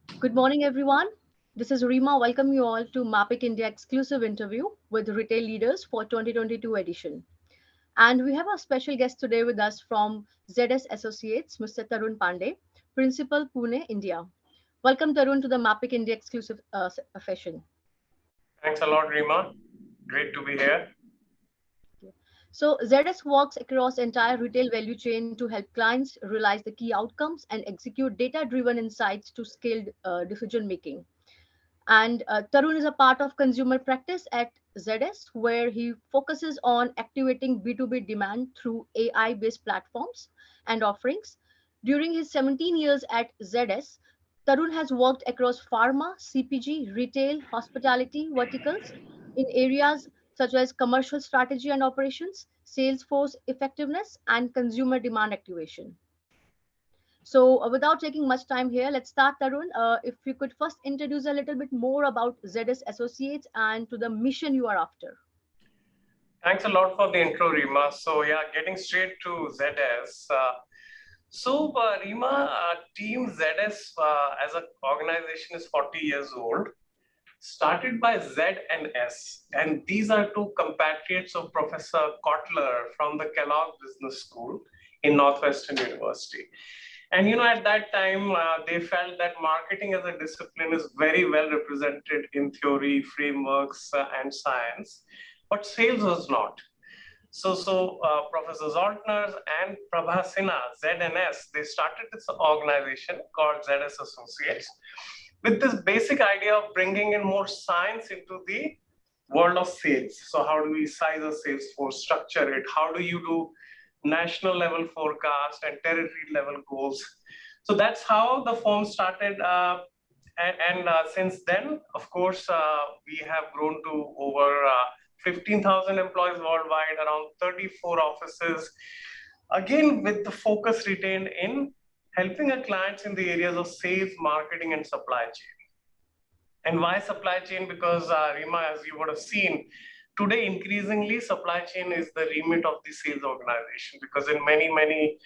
Good morning, everyone. This is Rima. Welcome you all to MAPIC India exclusive interview with retail leaders for 2022 edition. And we have a special guest today with us from ZS Associates, Mr. Tarun Pandey, Principal Pune, India. Welcome, Tarun, to the MAPIC India exclusive session. Thanks a lot, Rima. Great to be here. So ZS works across entire retail value chain to help clients realize the key outcomes and execute data-driven insights to scaled decision making. And Tarun is a part of consumer practice at ZS, where he focuses on activating B2B demand through AI based platforms and offerings. During his 17 years at ZS, Tarun has worked across pharma, CPG, retail, hospitality verticals in areas such as commercial strategy and operations, sales force effectiveness, and consumer demand activation. So, without taking much time here, let's start, Tarun. If you could first introduce a little bit more about ZS Associates and to the mission you are after. Thanks a lot for the intro, Rima. So yeah, getting straight to ZS. Rima, Team ZS as an organization is 40 years old, started by Z and S. And these are two compatriots of Professor Kotler from the Kellogg Business School in Northwestern University. And at that time, they felt that marketing as a discipline is very well represented in theory, frameworks, and science, but sales was not. Professor Zoltner and Prabha Sinha, ZNS, they started this organization called ZS Associates with this basic idea of bringing in more science into the world of sales. So how do we size a sales force, structure it? How do you do national level forecast and territory level goals? So that's how the firm started. Since then, of course, we have grown to over 15,000 employees worldwide, around 34 offices, again, with the focus retained in helping our clients in the areas of sales, marketing, and supply chain. And why supply chain? Because Rima, as you would have seen, today increasingly supply chain is the remit of the sales organization, because in many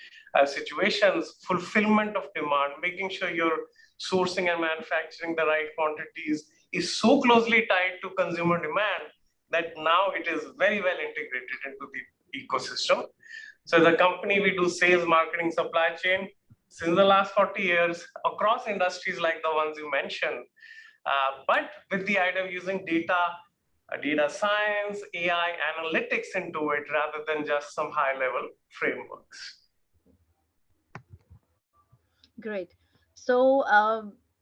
situations, fulfillment of demand, making sure you're sourcing and manufacturing the right quantities is so closely tied to consumer demand that now it is very well integrated into the ecosystem. So as a company, we do sales, marketing, supply chain since the last 40 years across industries like the ones you mentioned, but with the idea of using data science, AI analytics into it rather than just some high-level frameworks. Great. So,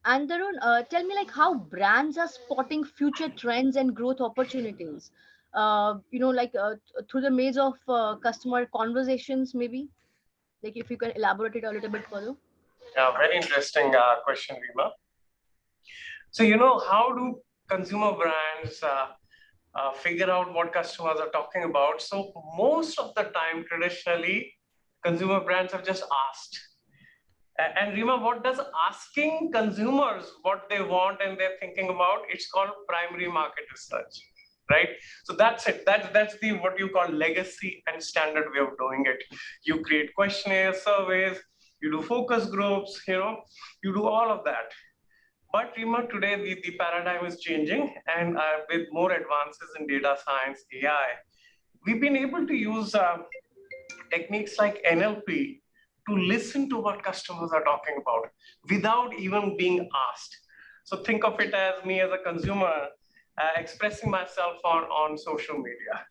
and Tarun, tell me like how brands are spotting future trends and growth opportunities. Through the maze of customer conversations, maybe. Like if you can elaborate it a little bit further. Yeah, very interesting question, Rima. So, how do consumer brands figure out what customers are talking about? So most of the time, traditionally, consumer brands have just asked. And Rima, what does asking consumers what they want and they're thinking about? It's called primary market research, right? So that's it. That's the what you call legacy and standard way of doing it. You create questionnaires, surveys, you do focus groups, you do all of that. But Rima, today the paradigm is changing, and with more advances in data science, AI, we've been able to use techniques like NLP to listen to what customers are talking about without even being asked. So think of it as me as a consumer expressing myself on social media,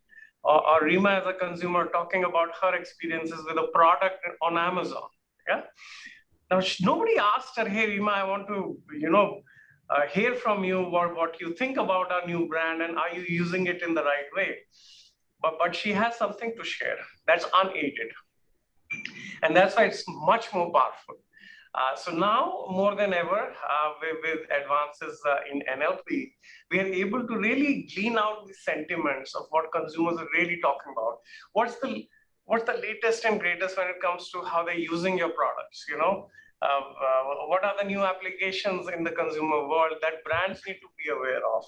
or Rima as a consumer talking about her experiences with a product on Amazon. Yeah. Now, nobody asked her, hey, Rima, I want to, hear from you what you think about our new brand and are you using it in the right way? But she has something to share that's unaided. And that's why it's much more powerful. So now, more than ever, with advances in NLP, we are able to really glean out the sentiments of what consumers are really talking about. What's the latest and greatest when it comes to how they're using your products? What are the new applications in the consumer world that brands need to be aware of?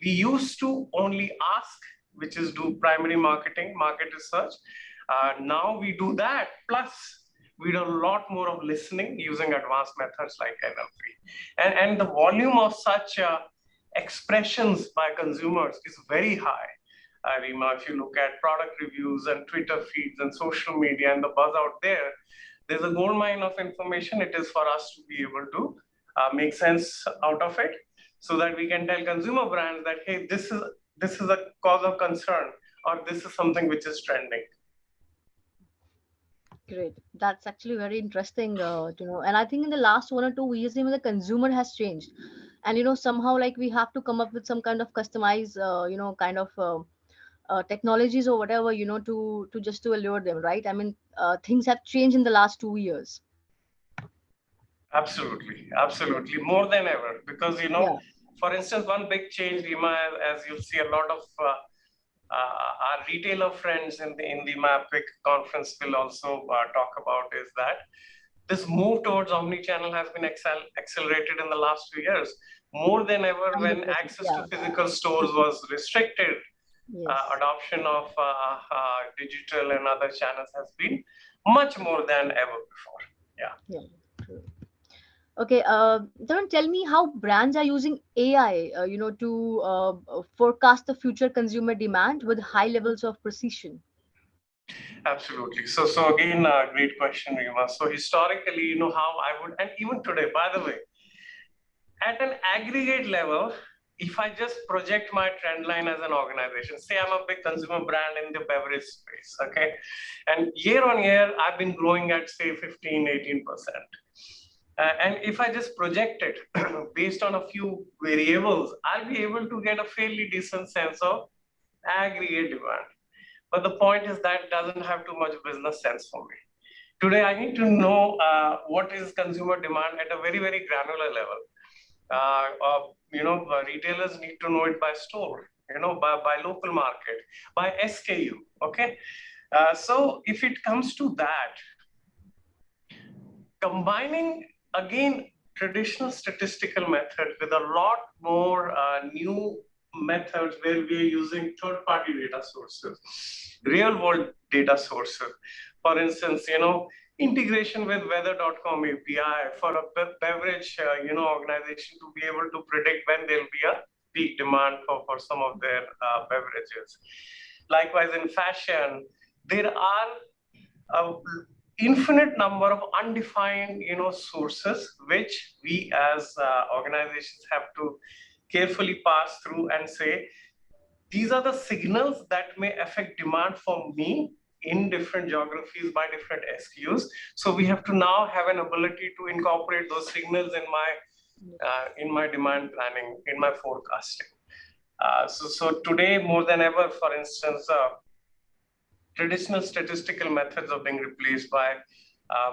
We used to only ask, which is do primary marketing, market research. Now we do that. Plus, we do a lot more of listening using advanced methods like NLP. And the volume of such expressions by consumers is very high. Rima, if you look at product reviews and Twitter feeds and social media and the buzz out there, there's a gold mine of information. It is for us to be able to make sense out of it, so that we can tell consumer brands that, hey, this is a cause of concern, or this is something which is trending. Great. That's actually very interesting to know. And I think in the last 1 or 2 years, even the consumer has changed. And somehow like we have to come up with some kind of customized, kind of technologies or whatever, to just to allure them, right? I mean, things have changed in the last 2 years. Absolutely, absolutely, more than ever. Because Yeah. for instance, one big change, Rima, as you'll see a lot of our retailer friends in the MAPIC conference will also talk about, is that this move towards omni-channel has been accelerated in the last 2 years, more than ever. When 100%. access to Yeah. physical stores was restricted, Yes. adoption of digital and other channels has been much more than ever before. Yeah. Yeah. True. Okay, Tarun, tell me how brands are using AI, to forecast the future consumer demand with high levels of precision. Absolutely. So again, great question, Rima. So historically, how I would, and even today, by the way, at an aggregate level, if I just project my trend line as an organization, say I'm a big consumer brand in the beverage space, okay? And year on year, I've been growing at say 15, 18%. And if I just project it based on a few variables, I'll be able to get a fairly decent sense of aggregate demand. But the point is that doesn't have too much business sense for me. Today, I need to know what is consumer demand at a very, very granular level. Retailers need to know it by store, by local market, by SKU. Okay. So if it comes to that, combining again traditional statistical method with a lot more new methods where we are using third-party data sources, real-world data sources. For instance, integration with weather.com API for a beverage, organization to be able to predict when there'll be a peak demand for some of their beverages. Likewise, in fashion, there are a infinite number of undefined, sources which we as organizations have to carefully pass through and say, these are the signals that may affect demand for me in different geographies by different SKUs. So we have to now have an ability to incorporate those signals in my demand planning, in my forecasting. So today, more than ever, for instance, traditional statistical methods are being replaced by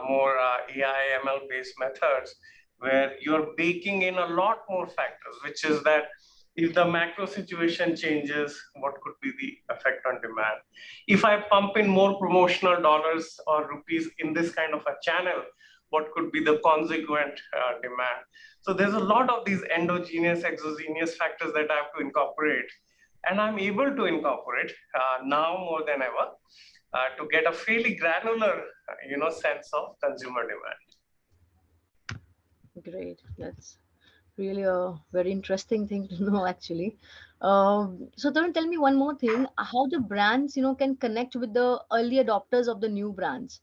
more AI, ML-based methods, where you're baking in a lot more factors, which is that if the macro situation changes, what could be the effect on demand? If I pump in more promotional dollars or rupees in this kind of a channel, what could be the consequent demand? So there's a lot of these endogenous, exogenous factors that I have to incorporate. And I'm able to incorporate now more than ever to get a fairly granular, sense of consumer demand. Great. That's really a very interesting thing to know, actually. So, Tarun, tell me one more thing: how the brands, can connect with the early adopters of the new brands,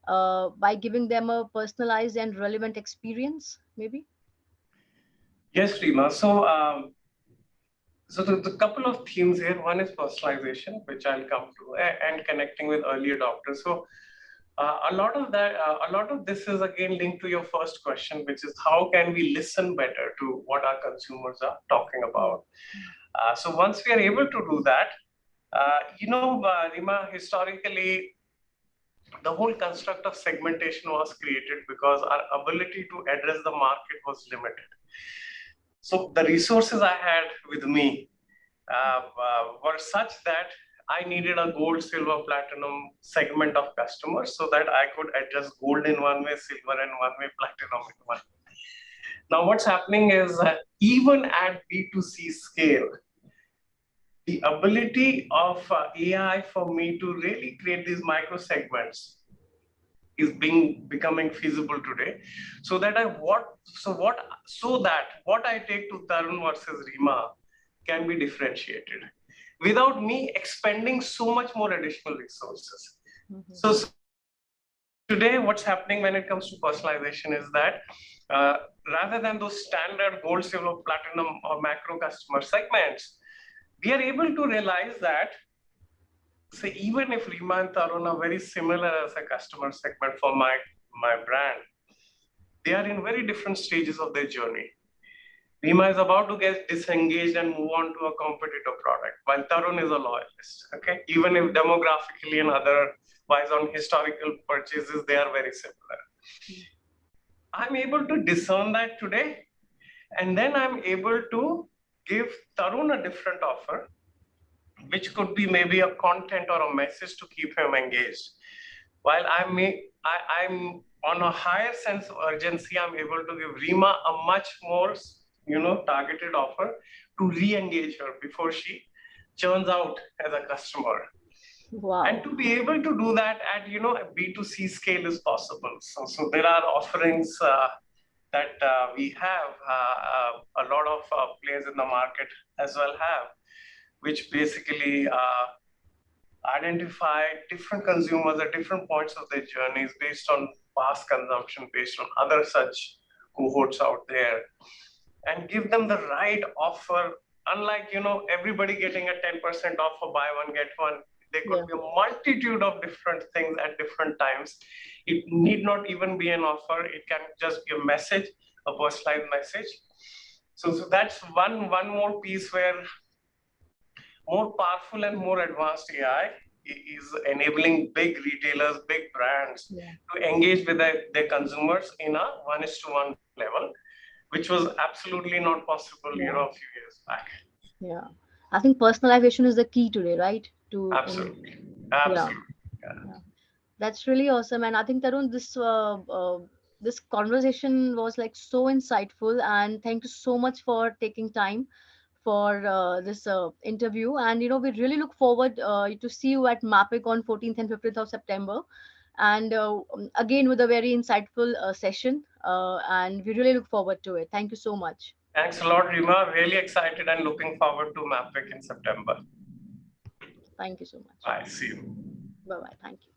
by giving them a personalized and relevant experience, maybe. Yes, Rima. So the couple of themes here. One is personalization, which I'll come to, and connecting with early adopters. So a lot of this is again linked to your first question, which is how can we listen better to what our consumers are talking about. So once we are able to do that, Rima, historically, the whole construct of segmentation was created because our ability to address the market was limited. So the resources I had with me were such that I needed a gold, silver, platinum segment of customers so that I could address gold in one way, silver in one way, platinum in one way. Now, what's happening is even at B2C scale, the ability of AI for me to really create these micro segments is becoming feasible today. So that what I take to Tarun versus Rima can be differentiated without me expending so much more additional resources. So today, what's happening when it comes to personalization is that uh, rather than those standard gold, silver, platinum, or macro customer segments, we are able to realize that, so even if Rima and Tarun are very similar as a customer segment for my brand, they are in very different stages of their journey. Rima is about to get disengaged and move on to a competitor product, while Tarun is a loyalist. Okay, even if demographically and otherwise on historical purchases they are very similar. I'm able to discern that today, and then I'm able to give Tarun a different offer, which could be maybe a content or a message to keep him engaged. While I'm on a higher sense of urgency, I'm able to give Rima a much more, targeted offer to re-engage her before she churns out as a customer. Wow. And to be able to do that at a B2C scale is possible. So there are offerings that we have, a lot of players in the market as well have, which basically identify different consumers at different points of their journeys based on past consumption, based on other such cohorts out there, and give them the right offer. Unlike everybody getting a 10% off for buy one get one, there could be a multitude of different things at different times. It need not even be an offer. It can just be a message, a personalized message. So that's one more piece where more powerful and more advanced AI is enabling big retailers, big brands to engage with their consumers in a 1:1 level, which was absolutely not possible, a few years back. Yeah. I think personalization is the key today, right? Absolutely. Yeah. Absolutely. Yeah. That's really awesome. And I think, Tarun, this conversation was like so insightful, and thank you so much for taking time for this interview. And we really look forward to see you at MAPIC on 14th and 15th of September, and again with a very insightful session. And we really look forward to it. Thank you so much. Thanks a lot, Rima. Really excited and looking forward to MAPIC in September. Thank you so much. Bye. See you. Bye bye. Thank you.